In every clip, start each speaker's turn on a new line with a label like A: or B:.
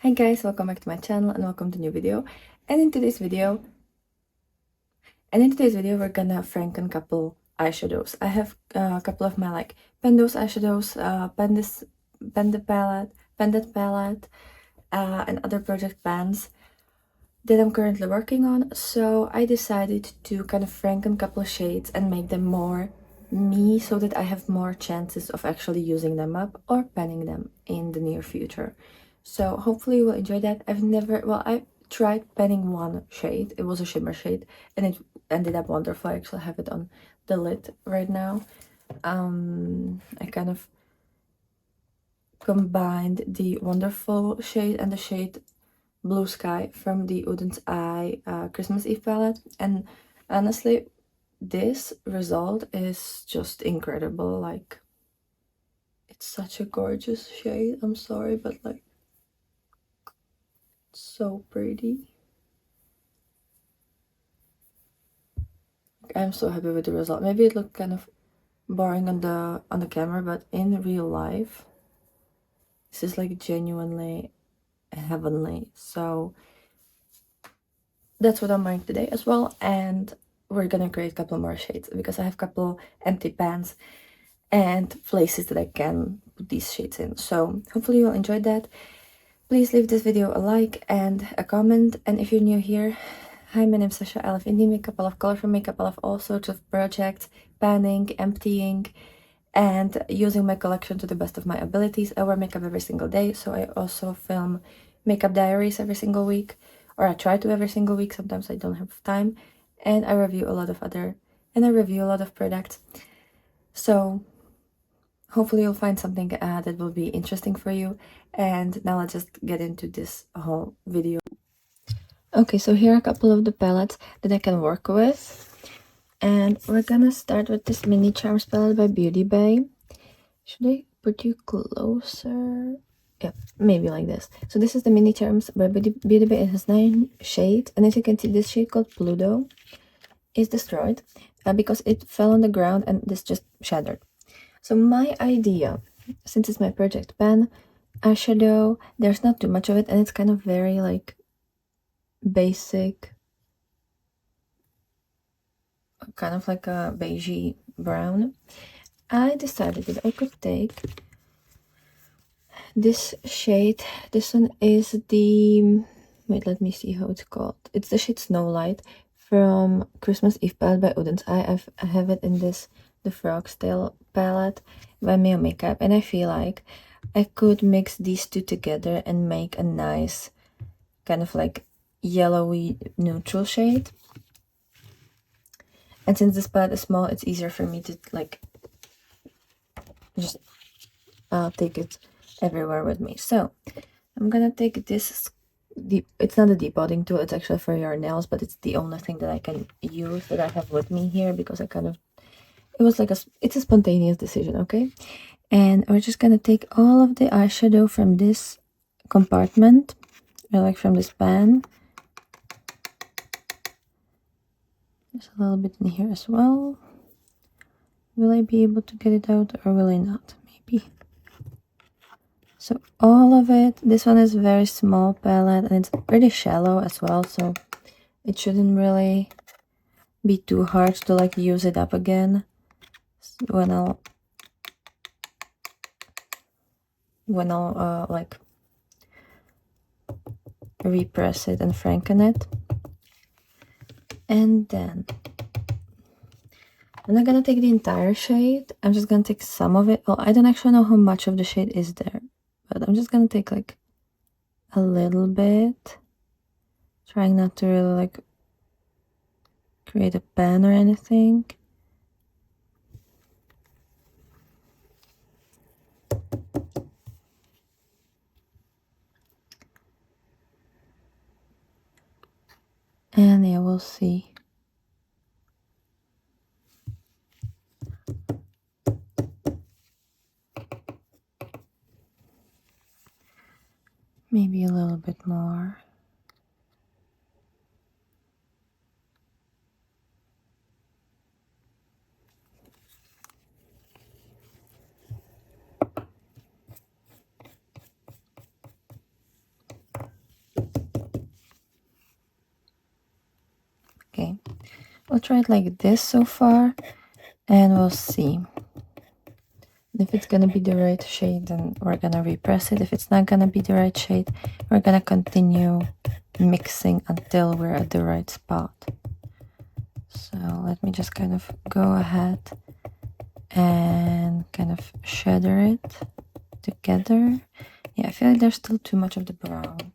A: Hi guys, welcome back to my channel and welcome to a new video. And in today's video we're gonna franken a couple eyeshadows. I have a couple of my Pendos eyeshadows, Pendant palette, and other project pans that I'm currently working on. So I decided to kind of franken a couple of shades and make them more me, so that I have more chances of actually using them up or panning them in the near future. So hopefully you will enjoy that. I tried panning one shade. It was a shimmer shade and it ended up wonderful. I actually have it on the lid right now. I kind of combined the wonderful shade and the shade Blue Sky from the Udden's Eye Christmas Eve palette, and honestly this result is just incredible. Like, it's such a gorgeous shade. I'm sorry, but like, so pretty. I'm so happy with the result. Maybe it looked kind of boring on the camera, but in real life this is like genuinely heavenly. So that's what I'm wearing today as well, and we're gonna create a couple more shades because I have a couple empty pans and places that I can put these shades in. So hopefully you'll enjoy that. Please leave this video a like and a comment, and if you're new here, hi, my name is Sasha. I love indie makeup, I love colorful makeup, I love all sorts of projects, panning, emptying, and using my collection to the best of my abilities. I wear makeup every single day, so I also film makeup diaries every single week, or I try to every single week. Sometimes I don't have time, and I review a lot of products. So hopefully you'll find something that will be interesting for you. And now let's just get into this whole video. Okay, so here are a couple of the palettes that I can work with. And we're gonna start with this Mini Charms palette by Beauty Bay. Should I put you closer? Yeah, maybe like this. So this is the Mini Charms by Beauty Bay. It has 9 shades. And as you can see, this shade called Pluto is destroyed because it fell on the ground and this just shattered. So my idea, since it's my project pan eyeshadow, there's not too much of it and it's kind of very like basic, kind of like a beigey brown. I decided that I could take this shade. This one is the, wait, let me see how it's called. It's the shade Snow Light from Christmas Eve palette by Udden's Eye. I have it in this the Frog's Tale palette by MIYO Makeup, and I feel like I could mix these two together and make a nice kind of like yellowy neutral shade. And since this palette is small, it's easier for me to like just take it everywhere with me. So I'm gonna take this deep, it's not a depotting tool, it's actually for your nails, but it's the only thing that I can use that I have with me here because I kind of, it was like it's a spontaneous decision. Okay, and we're just gonna take all of the eyeshadow from this compartment, or like from this pan. There's a little bit in here as well. Will I be able to get it out or will I not? Maybe. So all of it. This one is a very small palette and it's pretty shallow as well, so it shouldn't really be too hard to like use it up again when I'll like repress it and franken it. And then I'm not gonna take the entire shade, I'm just gonna take some of it. Well, I don't actually know how much of the shade is there, but I'm just gonna take like a little bit, trying not to really like create a pan or anything. And yeah, we'll see. Maybe a little bit more. we'll try it like this so far, and we'll see. If it's gonna be the right shade, then we're gonna repress it. If it's not gonna be the right shade, we're gonna continue mixing until we're at the right spot. So let me just kind of go ahead and kind of shader it together. Yeah, I feel like there's still too much of the brown,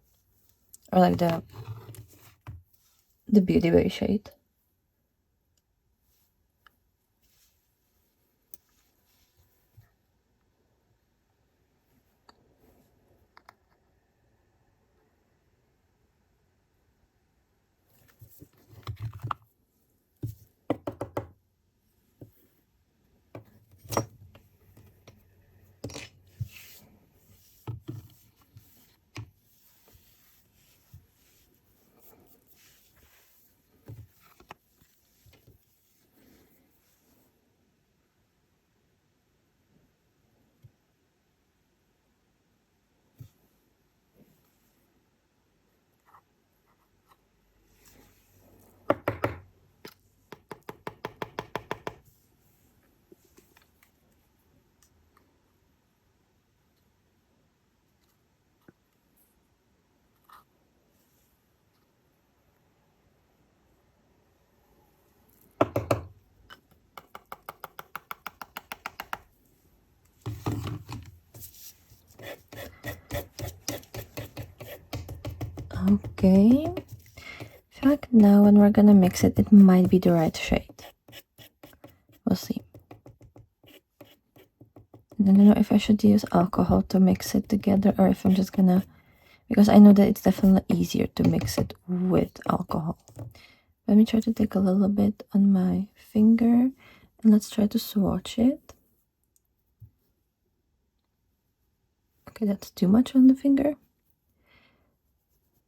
A: or like the Beauty Bay shade. Okay, I feel like now when we're gonna mix it, it might be the right shade. We'll see. And I don't know if I should use alcohol to mix it together, or if I'm just gonna, because I know that it's definitely easier to mix it with alcohol. Let me try to take a little bit on my finger, and let's try to swatch it. Okay, that's too much on the finger.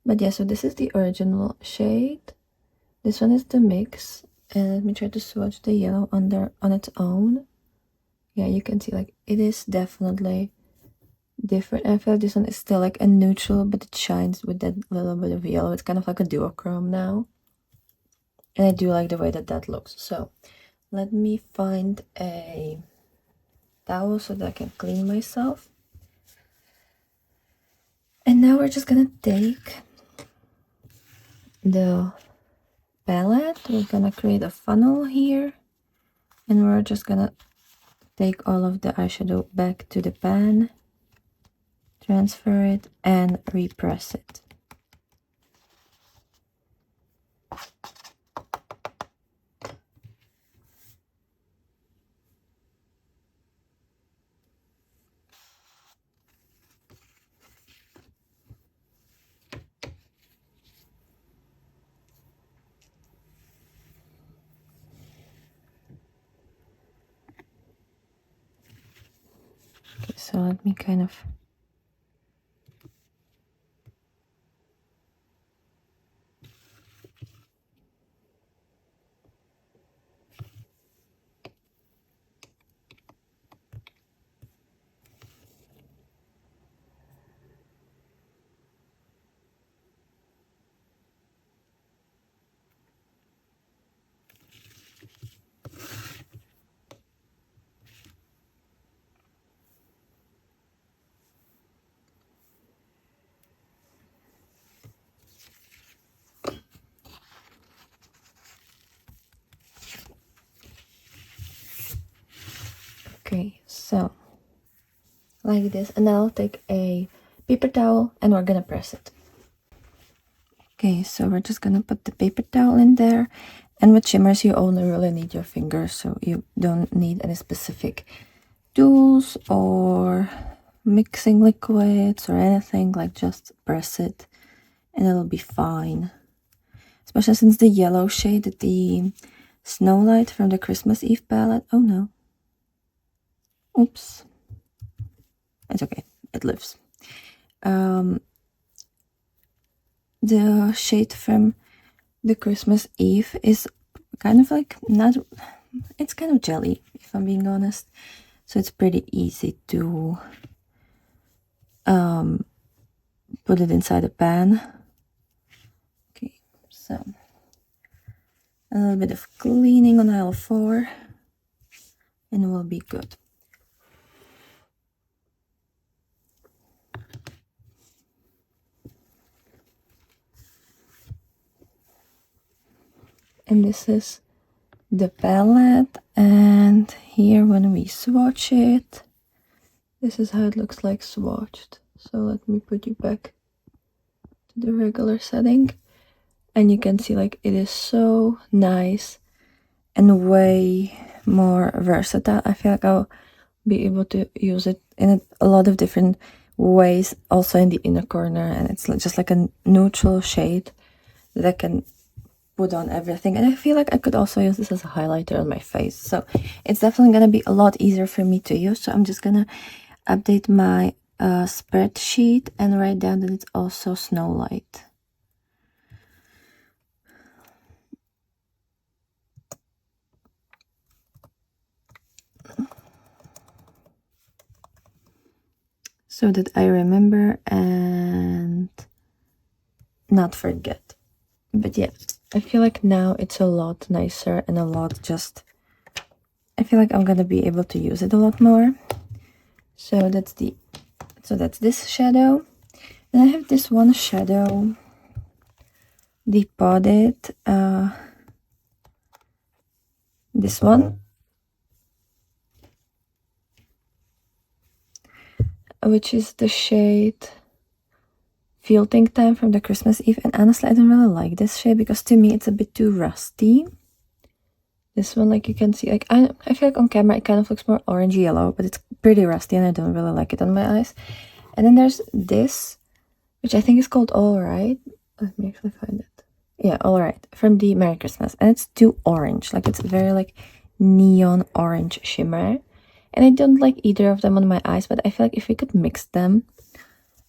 A: But yeah, so this is the original shade. This one is the mix. And let me try to swatch the yellow on its own. Yeah, you can see like it is definitely different. I feel like this one is still like a neutral, but it shines with that little bit of yellow. It's kind of like a duochrome now. And I do like the way that that looks. So let me find a towel so that I can clean myself. And now we're just gonna take the palette. We're gonna create a funnel here, and we're just gonna take all of the eyeshadow back to the pan, transfer it, and repress it. Okay, so let me kind of okay, so like this, and now I'll take a paper towel and we're gonna press it. Okay, so we're just gonna put the paper towel in there, and with shimmers you only really need your fingers, so you don't need any specific tools or mixing liquids or anything. Like, just press it and it'll be fine. Especially since the yellow shade, the Snow Light from the Christmas Eve palette. Oh no. Oops. It's okay. It lives. The shade from the Christmas Eve is kind of like not... It's kind of jelly, if I'm being honest. So it's pretty easy to put it inside a pan. Okay, so a little bit of cleaning on aisle 4, and we'll be good. And this is the palette, and here when we swatch it, this is how it looks like swatched. So let me put you back to the regular setting, and you can see like it is so nice and way more versatile. I feel like I'll be able to use it in a lot of different ways, also in the inner corner, and it's just like a neutral shade that I can put on everything. And I feel like I could also use this as a highlighter on my face, so it's definitely gonna be a lot easier for me to use. So I'm just gonna update my spreadsheet and write down that it's also Snow Light. So that I remember and not forget. But yeah, I feel like now it's a lot nicer and a lot just, I feel like I'm gonna be able to use it a lot more. So that's this shadow. And I have this one shadow, Depotted, this one, which is the shade Fielding Time from the Christmas Eve. And honestly, I don't really like this shade because to me it's a bit too rusty. This one, like you can see, like I feel like on camera it kind of looks more orange yellow, but it's pretty rusty and I don't really like it on my eyes. And then there's this, which I think is called All Right. Let me actually find it. Yeah, All Right, from the Merry Christmas. And it's too orange, like it's very like neon orange shimmer. And I don't like either of them on my eyes, but I feel like if we could mix them,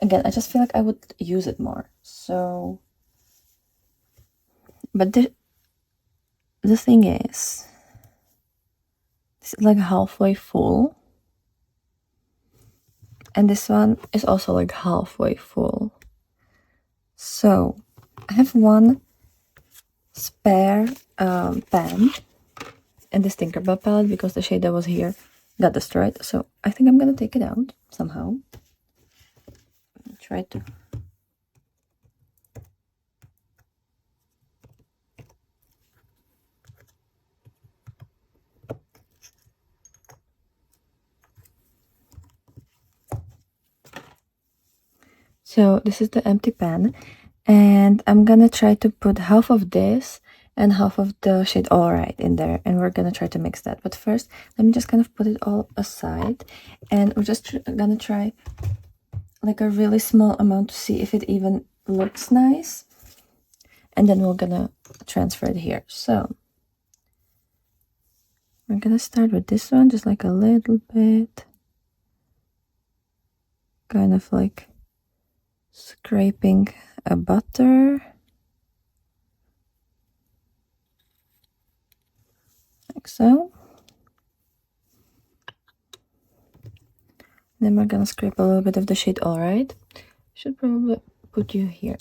A: again, I just feel like I would use it more. So, but the thing is, this is like halfway full. And this one is also like halfway full. So, I have one spare pan in this Tinkerbell palette because the shade that was here got destroyed. So, I think I'm gonna take it out somehow. Try to. So this is the empty pan, and I'm gonna try to put half of this and half of the shade All Right in there, and we're gonna try to mix that. But first, let me just kind of put it all aside, and we're just gonna try like a really small amount to see if it even looks nice, and then we're gonna transfer it here. So we're gonna start with this one, just like a little bit, kind of like scraping a butter, like so. Then we're gonna scrape a little bit of the shade All Right. Should probably put you here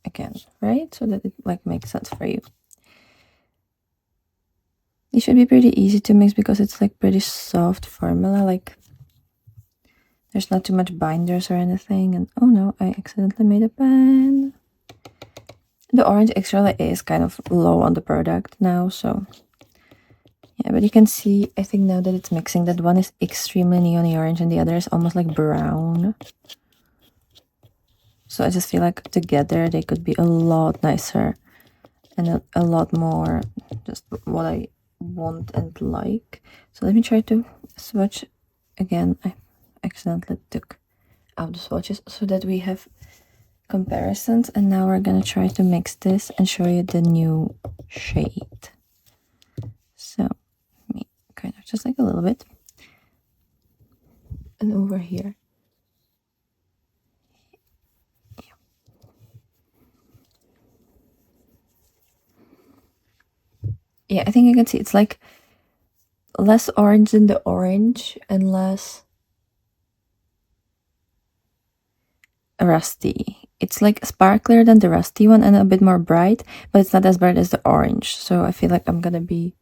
A: again, right? So that it like makes sense for you. It should be pretty easy to mix because it's like pretty soft formula, like there's not too much binders or anything. And oh no, I accidentally made a pan. The orange actually is kind of low on the product now, so yeah, but you can see, I think now that it's mixing, that one is extremely neon orange and the other is almost like brown. So I just feel like together they could be a lot nicer and a lot more just what I want and like. So let me try to swatch again. I accidentally took out the swatches so that we have comparisons, and now we're gonna try to mix this and show you the new shade. So let me kind of just like a little bit, and over here. Yeah, I think you can see it's like less orange than the orange and less rusty. it's like sparklier than the rusty one and a bit more bright, but it's not as bright as the orange. So I feel like I'm gonna be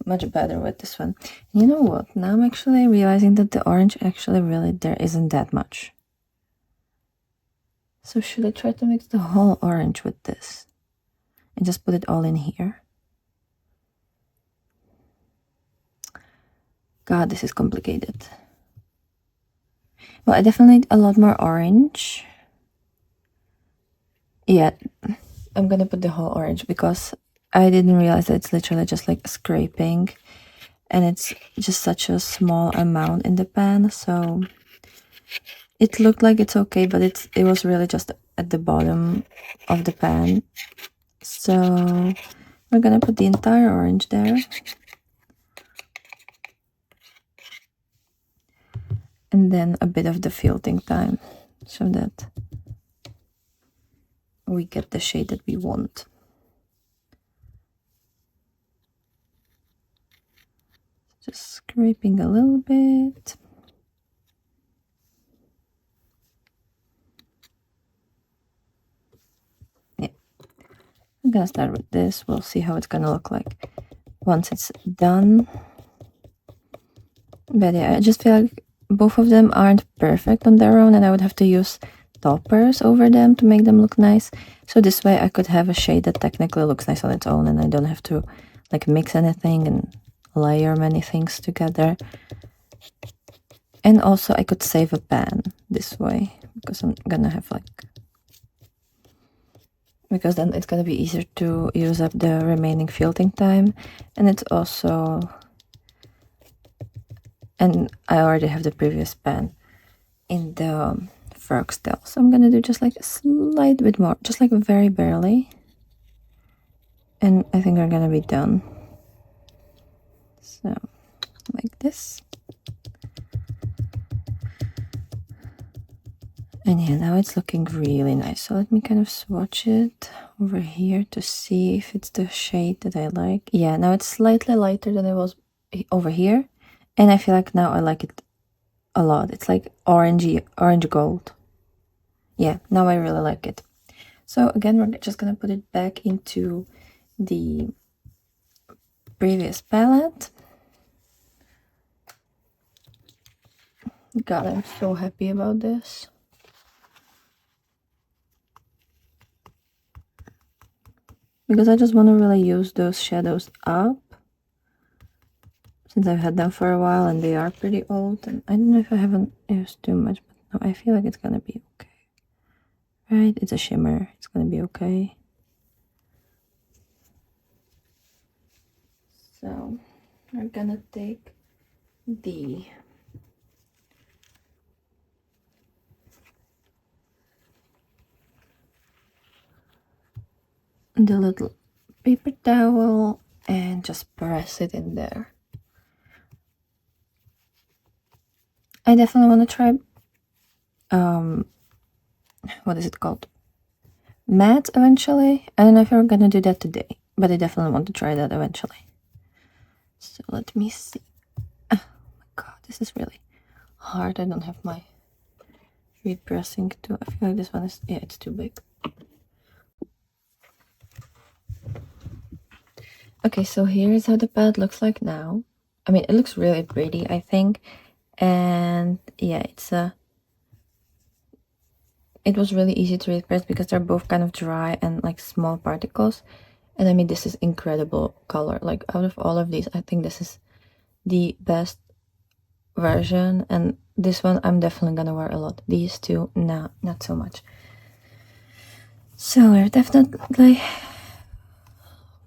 A: much better with this one. You know what? Now I'm actually realizing that the orange actually really there isn't that much. So should I try to mix the whole orange with this and just put it all in here? God, this is complicated. Well, I definitely need a lot more orange. Yeah, I'm gonna put the whole orange because I didn't realize that it's literally just like scraping and it's just such a small amount in the pan, so it looked like it's okay, but it was really just at the bottom of the pan. So we're gonna put the entire orange there. And then a bit of the filtering time so that we get the shade that we want. Just scraping a little bit. Yeah. I'm gonna start with this. We'll see how it's gonna look like once it's done. But yeah, I just feel like both of them aren't perfect on their own and I would have to use toppers over them to make them look nice. So this way I could have a shade that technically looks nice on its own and I don't have to like mix anything and layer many things together. And also I could save a pan this way because I'm gonna have because then it's gonna be easier to use up the remaining filtering time, and it's also, and I already have the previous pan in the frog still, so I'm gonna do just like a slight bit more, just like very barely, and I think we're gonna be done. So like this. And yeah, now it's looking really nice. So let me kind of swatch it over here to see if it's the shade that I like. Yeah, now it's slightly lighter than it was over here. And I feel like now I like it a lot. It's like orangey, orange gold. Yeah, now I really like it. So again, we're just gonna put it back into the previous palette. God, I'm so happy about this. Because I just want to really use those shadows up since I've had them for a while and they are pretty old, and I don't know if I haven't used too much, but no, I feel like it's gonna be okay. Right, it's a shimmer, it's gonna be okay. So we're gonna take the little paper towel and just press it in there. I definitely want to try what is it called, matte eventually. I don't know if we're gonna do that today, but I definitely want to try that eventually. So let me see. Oh my god, this is really hard. I don't have my repressing tool. I feel like this one is, yeah, it's too big. Okay, so here's how the pad looks like now. I mean, it looks really pretty, I think. And yeah, it was really easy to repress because they're both kind of dry and like small particles. And I mean, this is incredible color. Like out of all of these, I think this is the best version, and this one I'm definitely gonna wear a lot. These two, no, not so much. So I've definitely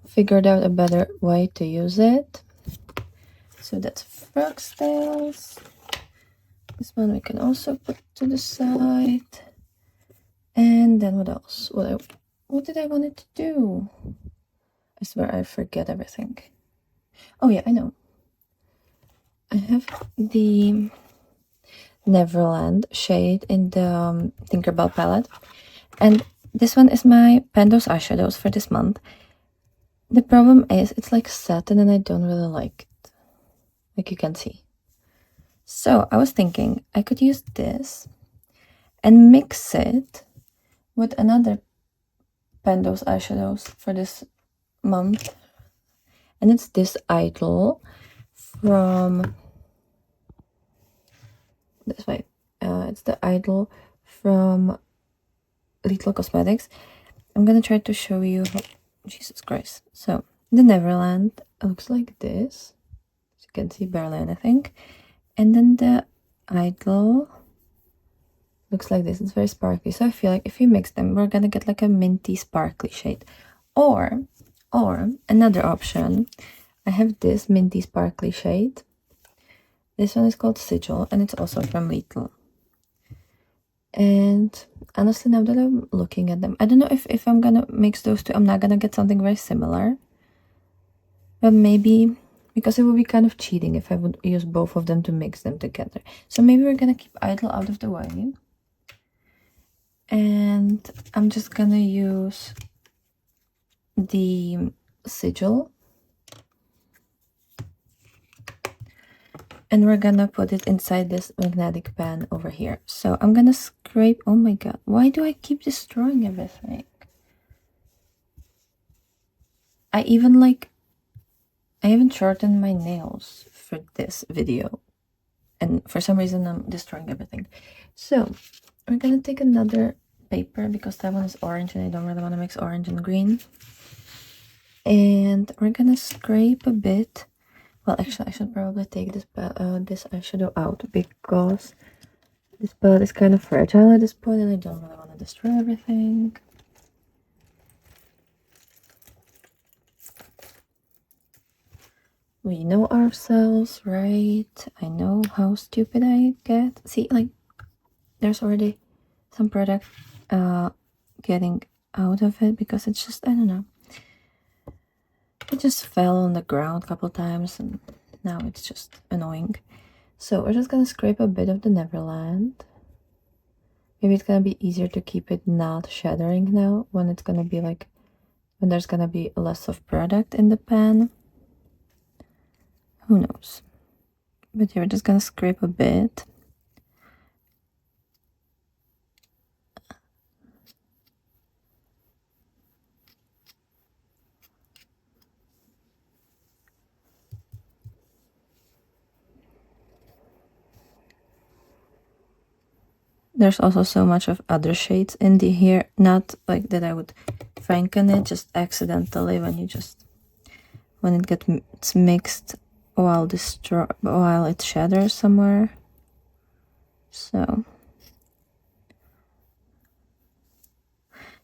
A: figured out a better way to use it. So that's frog tails. This one we can also put to the side. And then what else? What did I want it to do? I swear I forget everything. Oh yeah, I know. I have the Neverland shade in the Tinkerbell palette, and this one is my Pando's eyeshadows for this month. The problem is it's like satin and I don't really like it, like you can see. So I was thinking I could use this and mix it with another Pando's eyeshadows for this month. And it's this Idol from this way. It's the Idol from Little Cosmetics. I'm gonna try to show you how, Jesus Christ. So the Neverland looks like this. As you can see, barely anything. And then the Idol looks like this. It's very sparkly. So I feel like if you mix them, we're gonna get like a minty sparkly shade. Or another option, I have this minty sparkly shade. This one is called Sigil, and it's also from Little. And honestly, now that I'm looking at them, I don't know if I'm gonna mix those two, I'm not gonna get something very similar. But maybe, because it would be kind of cheating if I would use both of them to mix them together. So maybe we're gonna keep Idol out of the way. And I'm just gonna use the Sigil. And we're gonna put it inside this magnetic pan over here. So I'm gonna scrape, oh my god, why do I keep destroying everything? I even shortened my nails for this video. And for some reason I'm destroying everything. So we're gonna take another paper because that one is orange and I don't really want to mix orange and green. And we're gonna scrape a bit. Well, actually, I should probably take this eyeshadow out because this palette is kind of fragile at this point and I don't really want to destroy everything. We know ourselves, right? I know how stupid I get. See, like, there's already some product getting out of it because it's just, I don't know. It just fell on the ground a couple times and now it's just annoying. So we're just gonna scrape a bit of the Neverland. Maybe it's gonna be easier to keep it not shattering now when it's gonna be like, when there's gonna be less of product in the pan. Who knows? But yeah, we're just gonna scrape a bit. There's also so much of other shades in the here, not like that I would franken it, just accidentally when it gets mixed while it shatters somewhere. So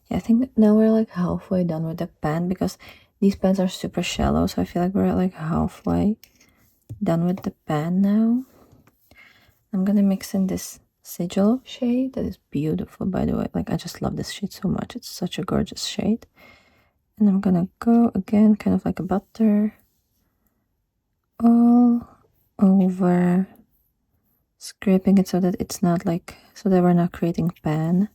A: yeah, I think now we're like halfway done with the pan because these pans are super shallow, so I feel like we're like halfway done with the pan now. I'm gonna mix in this Sigil shade that is beautiful, by the way. Like, I just love this shade so much. It's such a gorgeous shade. And I'm gonna go again, kind of like a butter, all over, scraping it so that it's not like, so that we're not creating pan.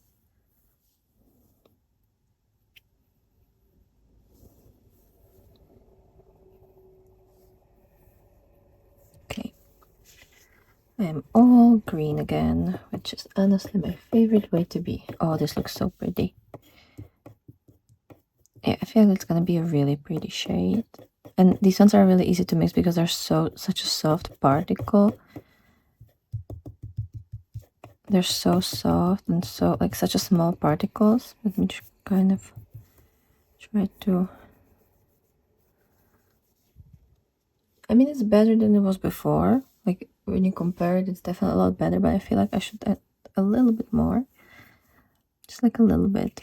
A: Okay. I am all green again, which is honestly my favorite way to be. Oh, this looks so pretty. Yeah, I feel like it's gonna be a really pretty shade. And these ones are really easy to mix because they're such a soft particle. They're so soft and so like such a small particles. Let me just kind of try to. I mean, it's better than it was before. Like when you compare it, it's definitely a lot better. But I feel like I should add a little bit more, just like a little bit.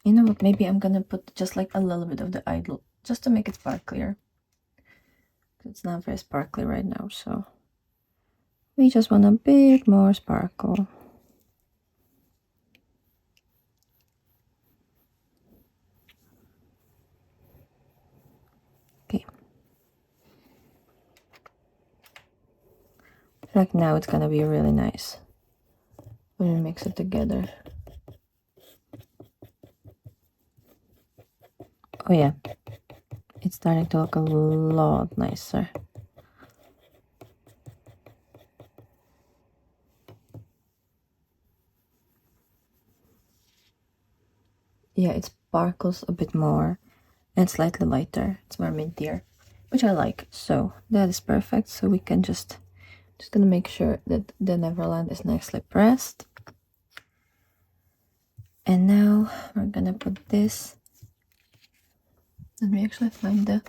A: You know what? Maybe I'm gonna put just like a little bit of the Idol just to make it sparklier. It's not very sparkly right now, so we just want a bit more sparkle. Okay. Like now it's gonna be really nice when we mix it together. Oh yeah, it's starting to look a lot nicer. Yeah, it sparkles a bit more and slightly lighter. It's more mintier, which I like. So that is perfect. So we can just gonna make sure that the Neverland is nicely pressed. And now we're gonna put this. Let me actually find the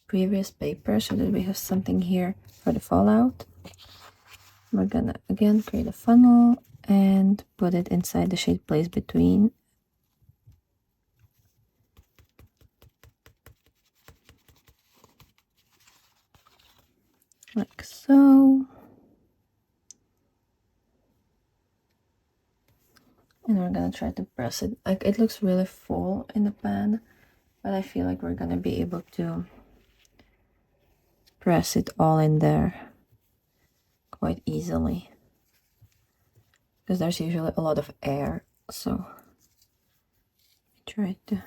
A: previous paper so that we have something here for the fallout. We're gonna again create a funnel and put it inside the shade place between. Like so. And we're gonna try to press it. Like, it looks really full in the pan, but I feel like we're gonna be able to press it all in there quite easily. Because there's usually a lot of air, so try to.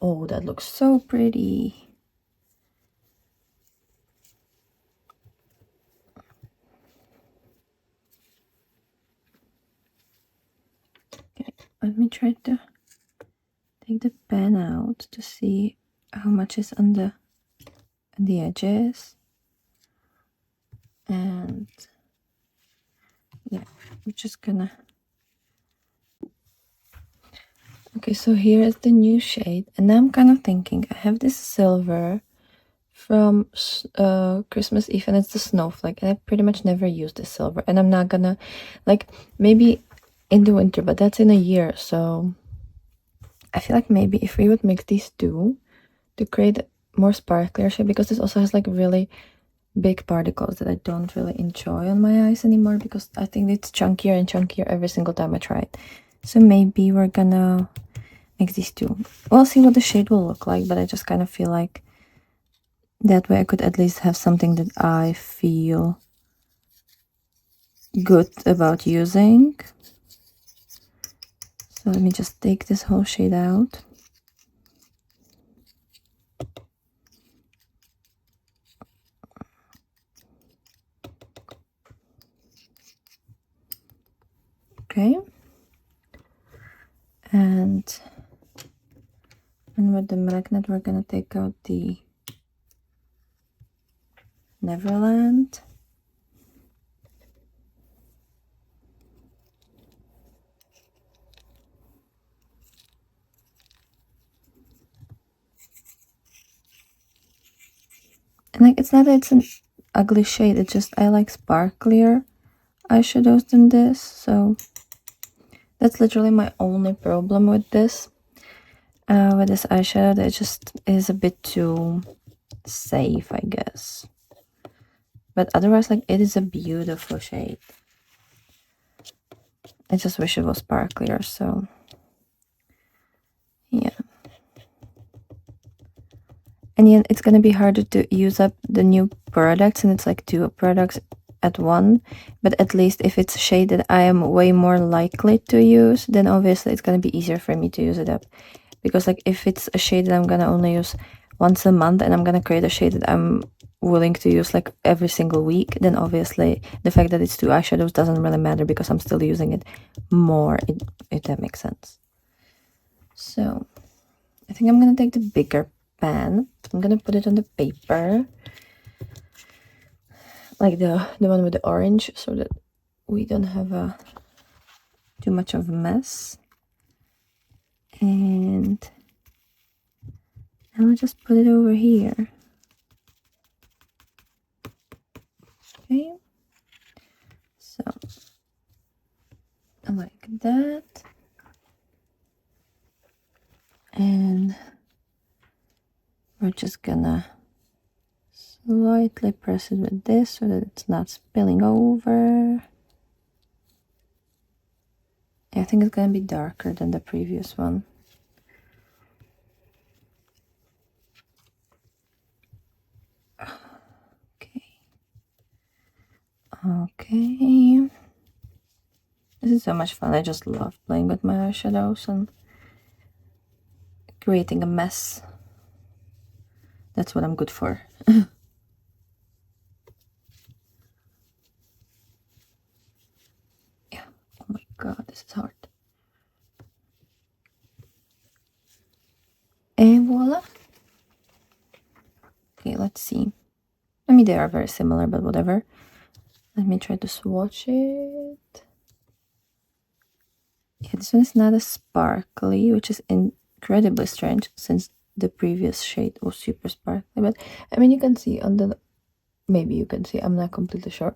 A: Oh, that looks so pretty. Okay, let me try to take the pen out to see how much is on the edges. And yeah, we're just gonna. Okay, so here is the new shade, and now I'm kind of thinking I have this silver from Christmas Eve, and it's the snowflake, and I pretty much never use this silver, and I'm not gonna, like, maybe in the winter, but that's in a year. So I feel like maybe if we would mix these two to create more sparklier shade, because this also has like really big particles that I don't really enjoy on my eyes anymore, because I think it's chunkier and chunkier every single time I try it. So maybe we're gonna mix these two. We'll see what the shade will look like, but I just kind of feel like that way I could at least have something that I feel good about using. So let me just take this whole shade out. Okay. And with the magnet, we're gonna take out the Neverland. And like, it's not that it's an ugly shade, it's just I like sparklier eyeshadows than this. So that's literally my only problem with this. With this eyeshadow, that it just is a bit too safe, I guess. But otherwise, like, it is a beautiful shade. I just wish it was sparklier, so yeah. And yeah, it's gonna be harder to use up the new products, and it's like 2 products at one. But at least if it's a shade that I am way more likely to use, then obviously it's gonna be easier for me to use it up. Because like, if it's a shade that I'm gonna only use once a month, and I'm gonna create a shade that I'm willing to use like every single week, then obviously the fact that it's 2 eyeshadows doesn't really matter, because I'm still using it more, if that makes sense. So I think I'm gonna take the bigger pan. I'm gonna put it on the paper, like the one with the orange, so that we don't have too much of a mess. And I'll just put it over here. Okay, so like that. And we're just gonna slightly press it with this so that it's not spilling over. I think it's gonna be darker than the previous one. Okay. Okay. This is so much fun. I just love playing with my eyeshadows and creating a mess. That's what I'm good for. Yeah. Oh my god, this is hard. And voila. Okay, let's see. I mean, they are very similar, but whatever. Let me try to swatch it. Yeah, this one is not as sparkly, which is incredibly strange since the previous shade was super sparkly. But I mean, you can see on the, maybe you can see, I'm not completely sure.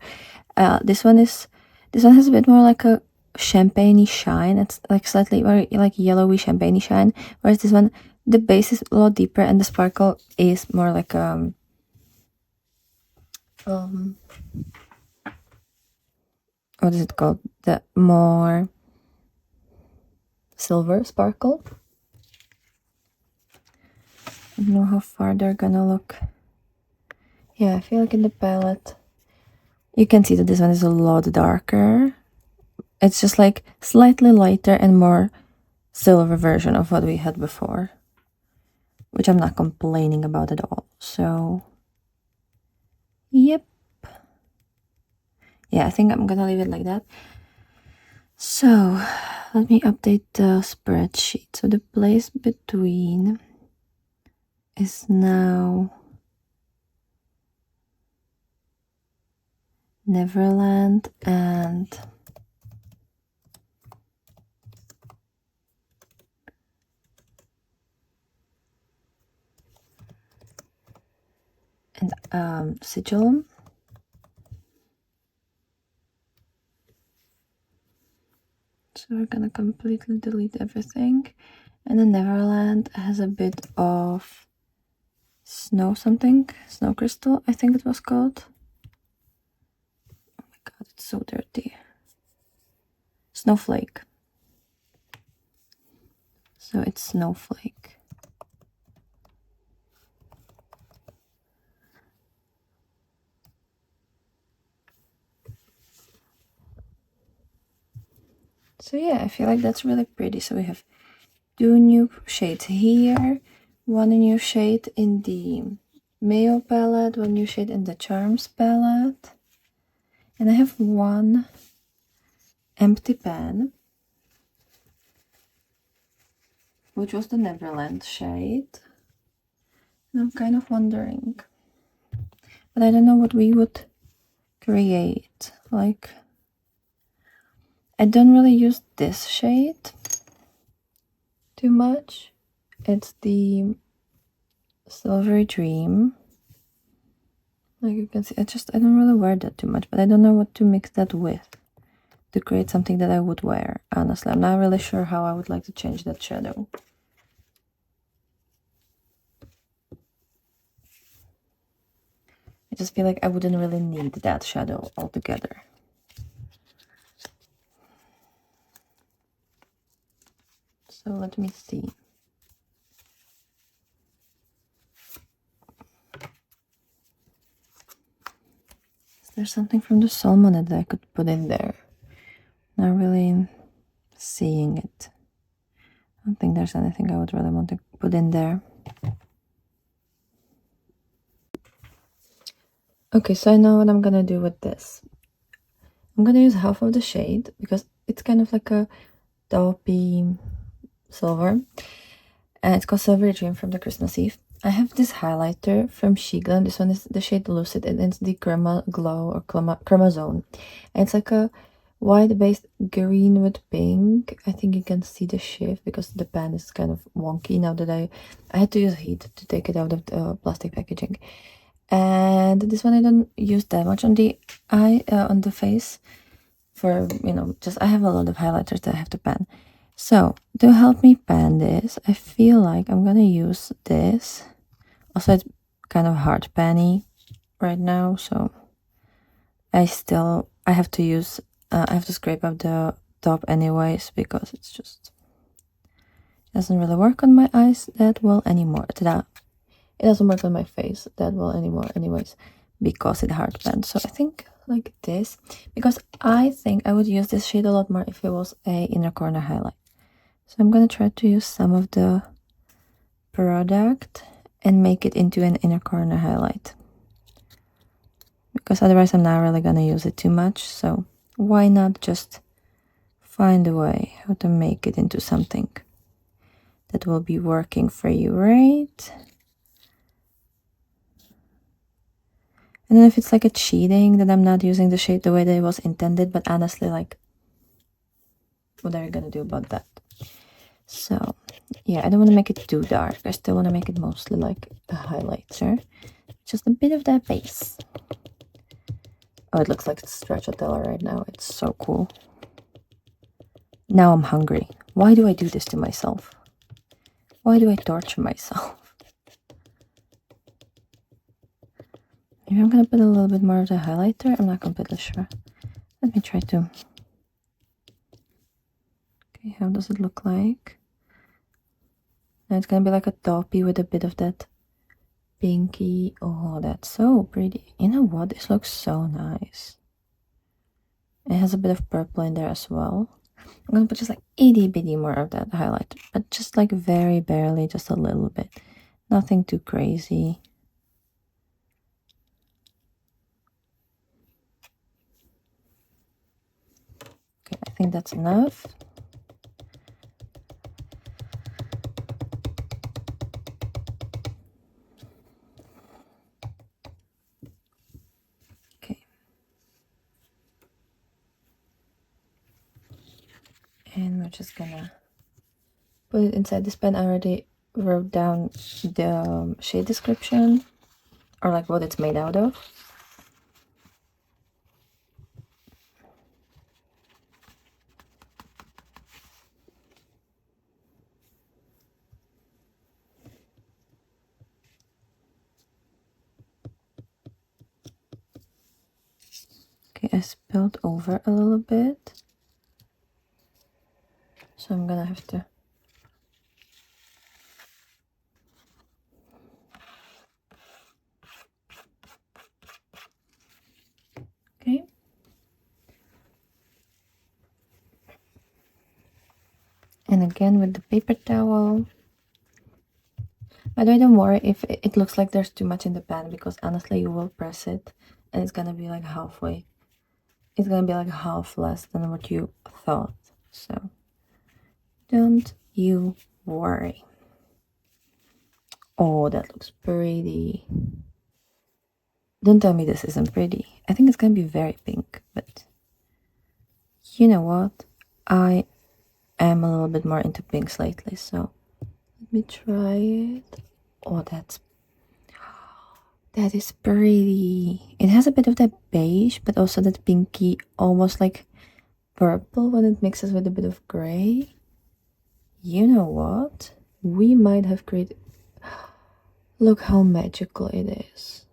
A: This one has a bit more like a champagne-y shine. It's like slightly very like yellowy champagne-y shine, whereas this one, the base is a lot deeper and the sparkle is more like what is it called? The more silver sparkle. I don't know how far they're gonna look. Yeah, I feel like in the palette you can see that this one is a lot darker. It's just like slightly lighter and more silver version of what we had before, which I'm not complaining about at all. So yep, yeah, I think I'm gonna leave it like that. So let me update the spreadsheet. So the place between is now Neverland and Sigil. So we're gonna completely delete everything. And then Neverland has a bit of snow something, snow crystal, I think it was called. Oh my god, it's so dirty. Snowflake. So it's Snowflake. So yeah, I feel like that's really pretty. So we have 2 new shades here, 1 new shade in the MIYO palette, 1 new shade in the Charms palette, and I have 1 empty pan, which was the Neverland shade. And I'm kind of wondering, but I don't know what we would create. Like, I don't really use this shade too much. It's the Silvery Dream. Like you can see, I don't really wear that too much, but I don't know what to mix that with to create something that I would wear. Honestly, I'm not really sure how I would like to change that shadow. I just feel like I wouldn't really need that shadow altogether. So let me see. Is there something from the Salmon that I could put in there? Not really seeing it. I don't think there's anything I would really want to put in there. Okay, so I know what I'm gonna do with this. I'm gonna use half of the shade because it's kind of like a taupey silver, and it's called Silvery Dream from the Christmas Eve. I have this highlighter from Shiglan. This one is the shade Lucid, and it's the Crema Glow or Crema Zone. And it's like a white-based green with pink. I think you can see the shift because the pan is kind of wonky now that I had to use heat to take it out of the plastic packaging. And this one I don't use that much on the eye, on the face. For, you know, just I have a lot of highlighters that I have to pan. So to help me pan this, I feel like I'm gonna use this. Also, it's kind of hard panny right now, so I have to use I have to scrape up the top anyways because it's just doesn't really work on my eyes that well anymore. It doesn't work on my face that well anymore anyways. because it hard blends. So I think like this, because I think I would use this shade a lot more if it was a inner corner highlight. So I'm gonna try to use some of the product and make it into an inner corner highlight, because otherwise I'm not really gonna use it too much. So why not just find a way how to make it into something that will be working for you, right? And then if it's like a cheating that I'm not using the shade the way that it was intended, but honestly, like, what are you gonna do about that? So yeah, I don't want to make it too dark. I still want to make it mostly like a highlighter, just a bit of that base. Oh, it looks like it's stracciatella right now. It's so cool. Now I'm hungry. Why do I do this to myself? Why do I torture myself? Maybe I'm gonna put a little bit more of the highlighter. I'm not completely sure. Let me try to. Okay, how does it look like? And it's gonna be like a taupey with a bit of that pinky. Oh, that's so pretty. You know what? This looks so nice. It has a bit of purple in there as well. I'm gonna put just like itty bitty more of that highlighter, but just like very barely, just a little bit. Nothing too crazy. Okay, I think that's enough. Okay. And we're just gonna put it inside this pen. I already wrote down the shade description, or like what it's made out of. Okay, I spilled over a little bit, so I'm gonna have to. Okay. And again with the paper towel. By the way, don't worry if it looks like there's too much in the pan, because honestly you will press it and it's gonna be like halfway. It's gonna be like half less than what you thought. So don't you worry. Oh, that looks pretty. Don't tell me this isn't pretty. I think it's gonna be very pink, but you know what? I am a little bit more into pinks lately, so let me try it. Oh, that is pretty. It has a bit of that beige, but also that pinky, almost like purple when it mixes with a bit of gray. You know what? We might have created. Look how magical it is.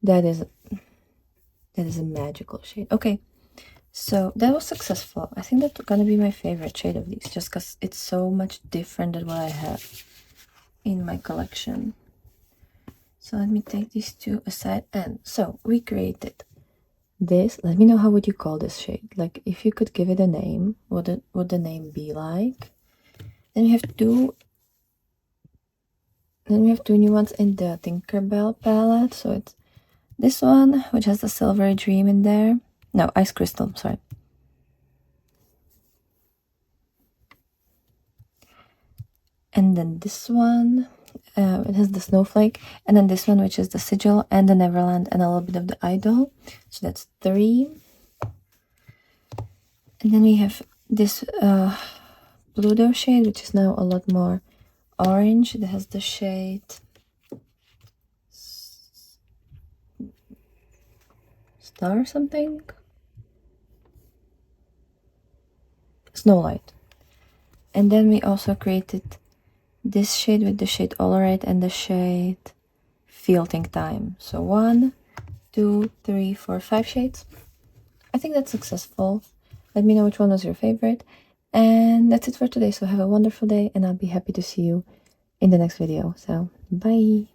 A: That is a magical shade. Okay, so that was successful. I think that's gonna be my favorite shade of these, just because it's so much different than what I have in my collection. So let me take these two aside. And so we created this. Let me know, how would you call this shade? Like, if you could give it a name, what would the name be like? Then we have two new ones in the Tinkerbell palette. So it's this one, which has the silvery dream in there. No, ice crystal, sorry. And then this one, it has the snowflake. And then this one, which is the sigil and the Neverland and a little bit of the idol. So that's 3. And then we have this Pluto shade, which is now a lot more orange. It has the shade Star something? Snowlight. And then we also created this shade with the shade Olorite and the shade Fielding Time. So 1, 2, 3, 4, 5 shades. I think that's successful. Let me know which one was your favorite. And that's it for today. So have a wonderful day, and I'll be happy to see you in the next video. So bye.